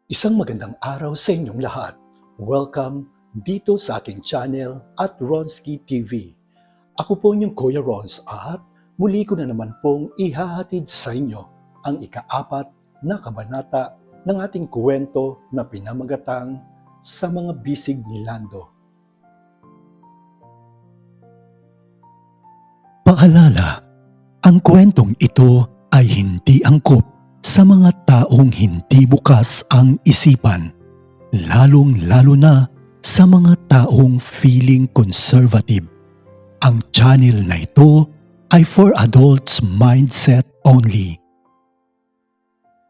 Isang magandang araw sa inyong lahat. Welcome dito sa aking channel at Ronski TV. Ako po inyong Kuya Rons at muli ko na naman pong ihahatid sa inyo ang ika-4 na kabanata ng ating kwento na pinamagatang Sa Mga Bisig ni Lando. Paalala, ang kwentong ito ay hindi angkop sa mga taong hindi bukas ang isipan, lalong-lalo na sa mga taong feeling conservative. Ang channel na ito ay for adults mindset only.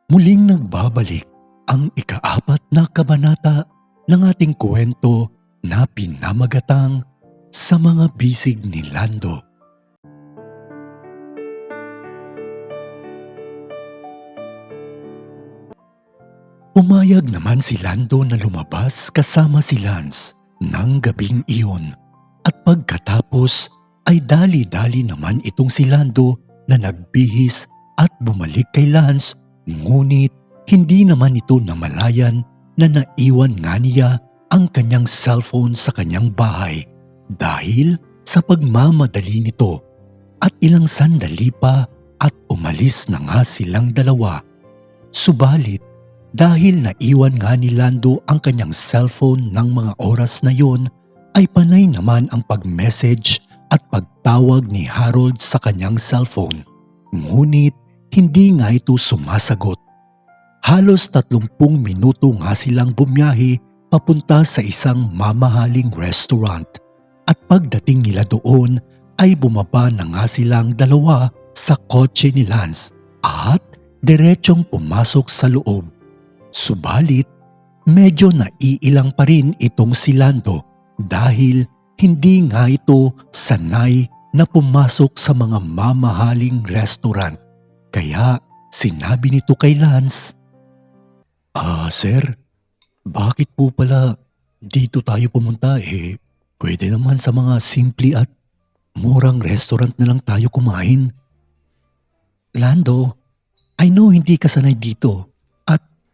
Muling nagbabalik ang ika-4 na kabanata ng ating kwento na pinamagatang Sa Mga Bisig ni Lando. Pumayag naman si Lando na lumabas kasama si Lance ng gabing iyon at pagkatapos ay dali-dali naman itong si Lando na nagbihis at bumalik kay Lance, ngunit hindi naman ito namalayan na naiwan nga niya ang kanyang cellphone sa kanyang bahay dahil sa pagmamadali nito at ilang sandali pa at umalis na nga silang dalawa. Subalit dahil naiwan nga ni Lando ang kanyang cellphone ng mga oras na yon, ay panay naman ang pag-message at pagtawag ni Harold sa kanyang cellphone. Ngunit hindi nga ito sumasagot. Halos 30 minuto nga silang bumiyahe papunta sa isang mamahaling restaurant at pagdating nila doon ay bumaba na nga silang dalawa sa kotse ni Lance at diretsong pumasok sa loob. Subalit, medyo naiilang pa rin itong si Lando dahil hindi nga ito sanay na pumasok sa mga mamahaling restaurant. Kaya sinabi nito kay Lance, Sir, bakit po pala dito tayo pumunta pwede naman sa mga simple at murang restaurant na lang tayo kumain. Lando, I know hindi ka sanay dito.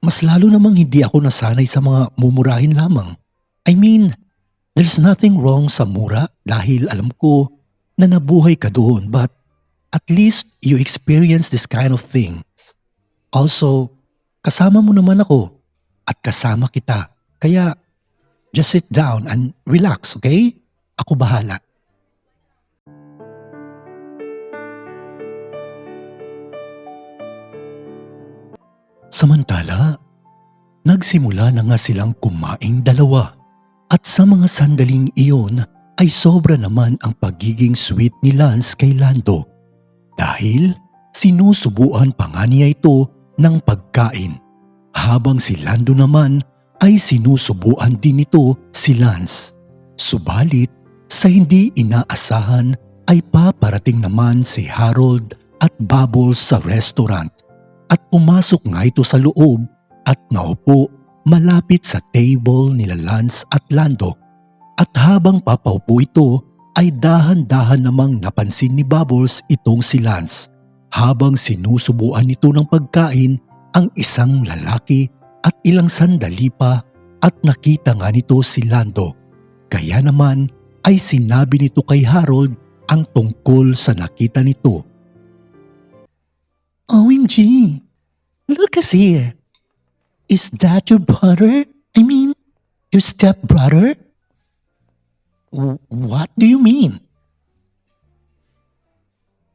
Mas lalo namang hindi ako nasanay sa mga mumurahin lamang. I mean, there's nothing wrong sa mura dahil alam ko na nabuhay ka doon, but at least you experience this kind of things. Also, kasama mo naman ako at kasama kita. Kaya just sit down and relax, okay? Ako bahala. Samantala, nagsimula na nga silang kumaing dalawa at sa mga sandaling iyon ay sobra naman ang pagiging sweet ni Lance kay Lando dahil sinusubuan pa nga niya ito ng pagkain habang si Lando naman ay sinusubuan din ito si Lance. Subalit sa hindi inaasahan ay paparating naman si Harold at Bubbles sa restaurant. At pumasok nga ito sa loob at naupo malapit sa table nila Lance at Lando. At habang papaupo ito ay dahan-dahan namang napansin ni Bubbles itong si Lance habang sinusubuan nito ng pagkain ang isang lalaki at ilang sandali pa at nakita nga nito si Lando. Kaya naman ay sinabi nito kay Harold ang tungkol sa nakita nito. OMG, look us here. Is that your brother? I mean, your stepbrother? What do you mean?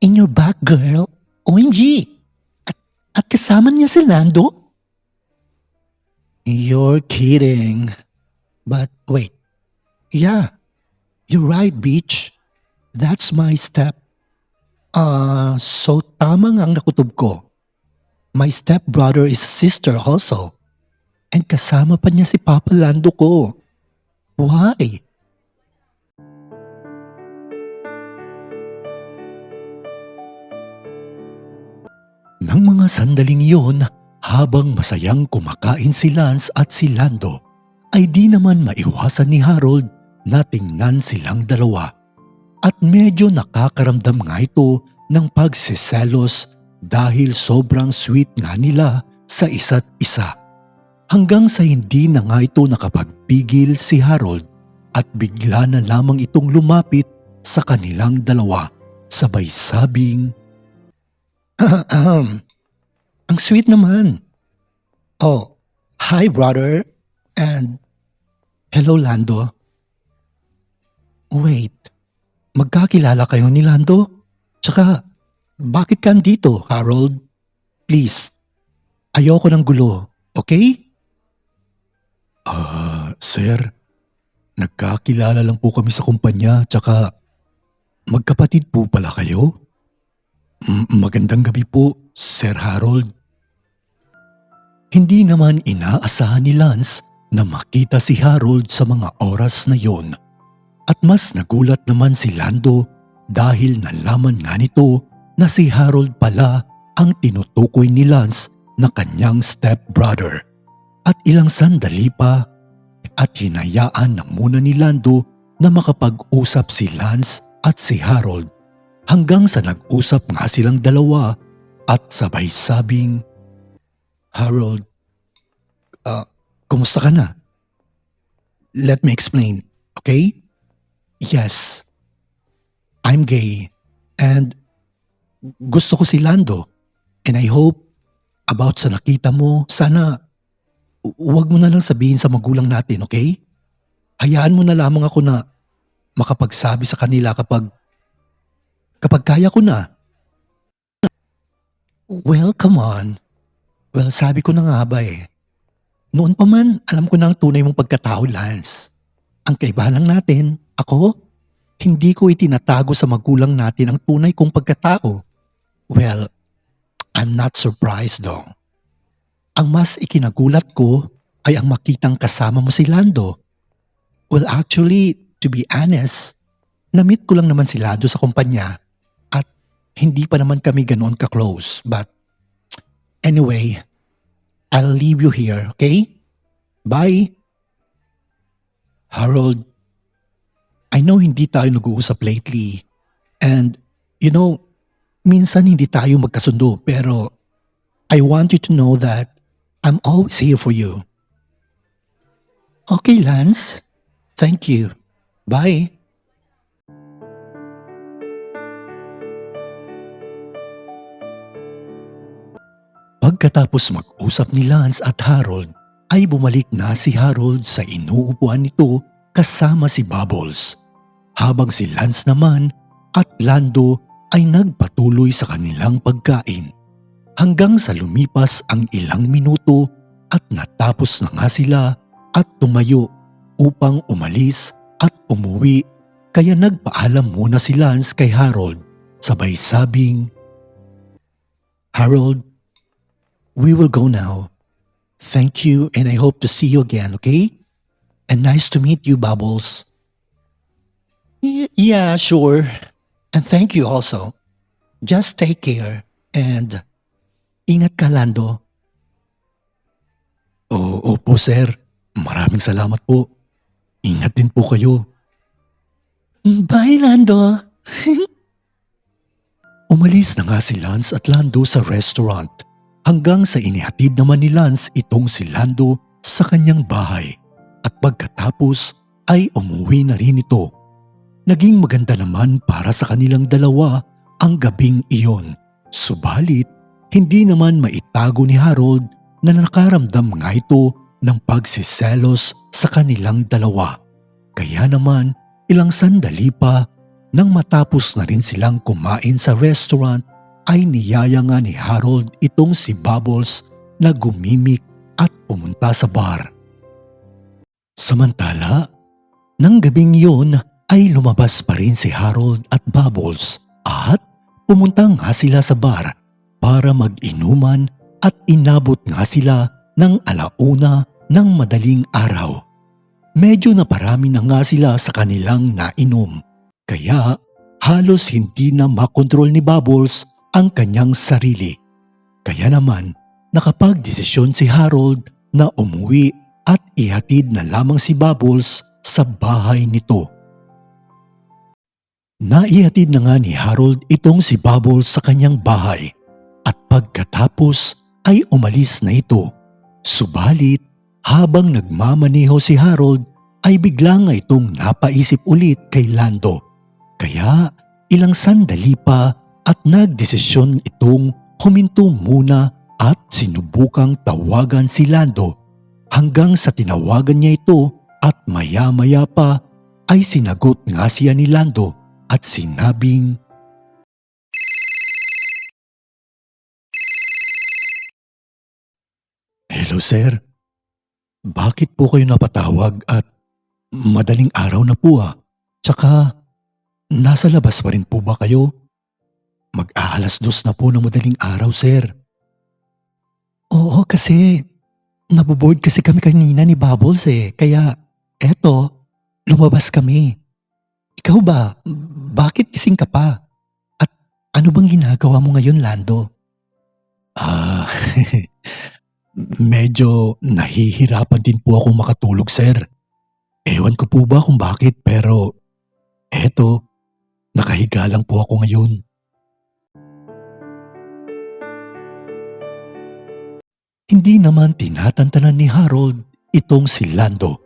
In your back, girl. OMG. At kasama niya si Lando? You're kidding. But wait. Yeah, you're right, bitch. That's my step. So tama nga ang nakutob ko. My stepbrother is a sister also. And kasama pa niya si Papa Lando ko. Why? Nang mga sandaling iyon, habang masayang kumakain si Lance at si Lando, ay di naman maiwasan ni Harold na tingnan silang dalawa. At medyo nakakaramdam nga ito ng pagsiselos dahil sobrang sweet nga nila sa isa't isa. Hanggang sa hindi na nga ito nakapagpigil si Harold at bigla na lamang itong lumapit sa kanilang dalawa. Sabay sabing, ang sweet naman. Oh, hi brother and hello Lando. Wait, magkakilala kayo ni Lando? Tsaka, bakit ka andito, Harold? Please, ayoko ng gulo, okay? Sir, nagkakilala lang po kami sa kumpanya tsaka magkapatid po pala kayo? Magandang gabi po, Sir Harold. Hindi naman inaasahan ni Lance na makita si Harold sa mga oras na yon. At mas nagulat naman si Lando dahil nalaman nga nito na si Harold pala ang tinutukoy ni Lance na kanyang stepbrother. At ilang sandali pa at hinayaan na muna ni Lando na makapag-usap si Lance at si Harold hanggang sa nag-usap nga silang dalawa at sabay sabing, Harold, kumusta ka na? Let me explain, okay? Yes, I'm gay and gusto ko si Lando and I hope about sa nakita mo, sana huwag mo na lang sabihin sa magulang natin, okay? Hayaan mo na lamang ako na makapagsabi sa kanila kapag kaya ko na. Well, come on. Well, sabi ko na nga ba eh. Noon pa man, alam ko na ang tunay mong pagkatao, Lance. Ang kaibahan lang natin, ako, hindi ko itinatago sa magulang natin ang tunay kong pagkatao. Well, I'm not surprised though. Ang mas ikinagulat ko ay ang makitang kasama mo si Lando. Well, actually, to be honest, na-meet ko lang naman si Lando sa kumpanya at hindi pa naman kami ganoon ka-close. But anyway, I'll leave you here, okay? Bye! Harold, I know hindi tayo nag-uusap lately and minsan hindi tayo magkasundo pero I want you to know that I'm always here for you. Okay, Lance. Thank you. Bye. Pagkatapos mag-usap ni Lance at Harold, ay bumalik na si Harold sa inuupuan nito kasama si Bubbles. Habang si Lance naman at Lando ay nagpatuloy sa kanilang pagkain. Hanggang sa lumipas ang ilang minuto at natapos na nga sila at tumayo upang umalis at umuwi, kaya nagpaalam muna si Lance kay Harold sabay sabing, Harold, we will go now. Thank you and I hope to see you again, okay? And nice to meet you, Bubbles. Yeah, sure. And thank you also. Just take care and ingat ka, Lando. Opo, sir. Maraming salamat po. Ingat din po kayo. Bye, Lando. Umalis na nga si Lance at Lando sa restaurant hanggang sa inihatid naman ni Lance itong si Lando sa kanyang bahay at pagkatapos ay umuwi na rin ito. Naging maganda naman para sa kanilang dalawa ang gabing iyon. Subalit, hindi naman maitago ni Harold na nakaramdam nga ito ng pagsiselos sa kanilang dalawa. Kaya naman ilang sandali pa nang matapos na rin silang kumain sa restaurant ay niyaya nga ni Harold itong si Bubbles na gumimik at pumunta sa bar. Samantala, nang gabing iyon ay lumabas pa rin si Harold at Bubbles at pumunta nga sila sa bar para mag-inuman at inabot nga sila ng 1:00 ng madaling araw. Medyo naparami na nga sila sa kanilang nainom, kaya halos hindi na makontrol ni Bubbles ang kanyang sarili. Kaya naman nakapagdesisyon si Harold na umuwi at ihatid na lamang si Bubbles sa bahay nito. Naihatid na nga ni Harold itong si Bubbles sa kanyang bahay at pagkatapos ay umalis na ito. Subalit Habang nagmamaneho si Harold ay bigla nga itong napaisip ulit kay Lando. Kaya ilang sandali pa at nagdesisyon itong huminto muna at sinubukang tawagan si Lando hanggang sa tinawagan niya ito at maya-maya pa ay sinagot nga siya ni Lando at sinabing, "Hello sir, bakit po kayo napatawag at madaling araw na po ah? Tsaka nasa labas pa rin po ba kayo? Mag-aalas dos na po ng madaling araw sir." "Oo kasi naboboard kasi kami kanina ni Bubbles eh, kaya eto, lumabas kami. Ikaw ba, bakit gising ka pa? At ano bang ginagawa mo ngayon Lando?" "Ah, medyo nahihirapan din po akong makatulog sir. Ewan ko po ba kung bakit pero eto, nakahiga lang po ako ngayon." Hindi naman tinatantanan ni Harold itong si Lando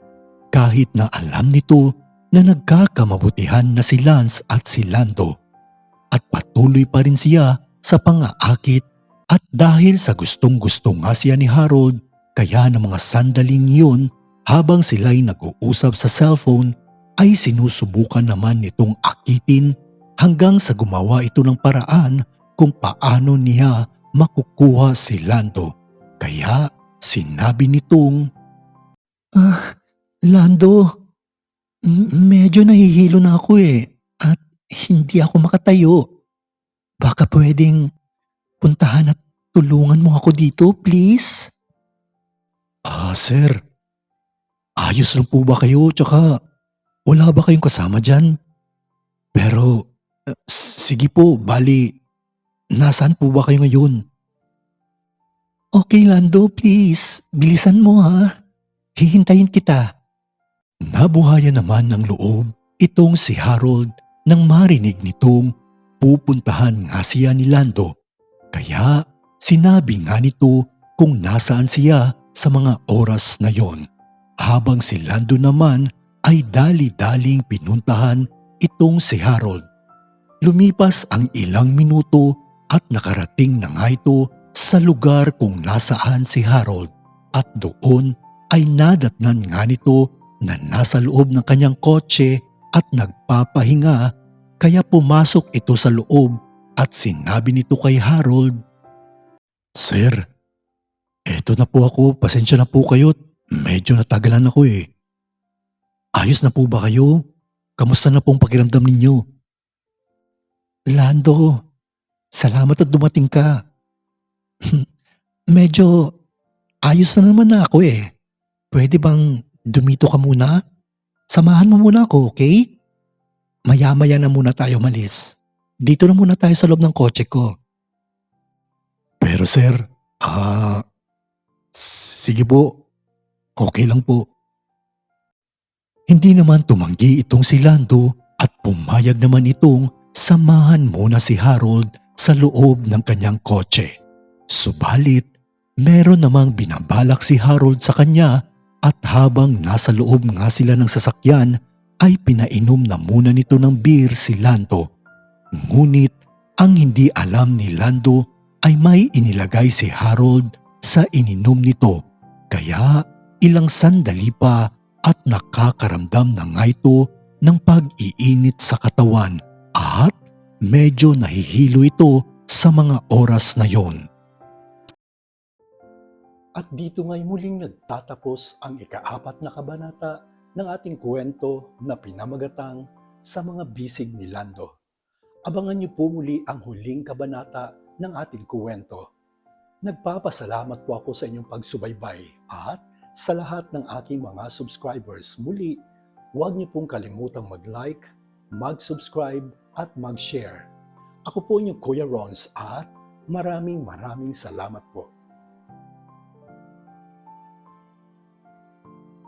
kahit na alam nito na nagkakamabutihan na si Lance at si Lando at patuloy pa rin siya sa pangaakit at dahil sa gustong-gusto nga siya ni Harold kaya ng mga sandaling iyon habang sila'y nag-uusap sa cellphone ay sinusubukan naman nitong akitin hanggang sa gumawa ito ng paraan kung paano niya makukuha si Lando. Kaya sinabi nitong, Lando, medyo nahihilo na ako eh at hindi ako makatayo. Baka pwedeng puntahan at tulungan mo ako dito, please?" Sir, ayos lang po ba kayo tsaka wala ba kayong kasama dyan? Pero sige po, bali, nasaan po ba kayo ngayon?" "Okay Lando, please, bilisan mo ha. Hihintayin kita." Nabuhayan naman ng loob itong si Harold nang marinig nitong pupuntahan nga siya ni Lando. Kaya sinabi nga nito kung nasaan siya sa mga oras na yon. Habang si Lando naman ay dali-daling pinuntahan itong si Harold. Lumipas ang ilang minuto at nakarating na nga ito sa lugar kung nasaan si Harold at doon ay nadatnan nga nito na nasa loob ng kanyang kotse at nagpapahinga kaya pumasok ito sa loob at sinabi nito kay Harold, "Sir, eto na po ako, pasensya na po kayo, medyo natagalan ako eh. Ayos na po ba kayo? Kamusta na pong pakiramdam ninyo?" "Lando, salamat at dumating ka. Medyo ayos na naman na ako eh. Pwede bang dumito ka muna? Samahan mo muna ako, okay? Maya-maya na muna tayo malis. Dito na muna tayo sa loob ng kotse ko." "Pero sir, sige po, okay lang po." Hindi naman tumanggi itong si Lando at pumayag naman itong samahan muna si Harold sa loob ng kanyang kotse. Subalit, meron namang binabalak si Harold sa kanya at habang nasa loob nga sila ng sasakyan ay pinainom na muna nito ng beer si Lando. Ngunit ang hindi alam ni Lando ay may inilagay si Harold sa ininom nito kaya ilang sandali pa at nakakaramdam na nga ito ng pag-iinit sa katawan at medyo nahihilo ito sa mga oras na yon. At dito nga'y muling nagtatapos ang ika-4 na kabanata ng ating kwento na pinamagatang Sa Mga Bisig ni Lando. Abangan niyo po muli ang huling kabanata ng ating kwento. Nagpapasalamat po ako sa inyong pagsubaybay at sa lahat ng aking mga subscribers. Muli, huwag niyo pong kalimutang mag-like, mag-subscribe at mag-share. Ako po inyong Kuya Rons at maraming salamat po.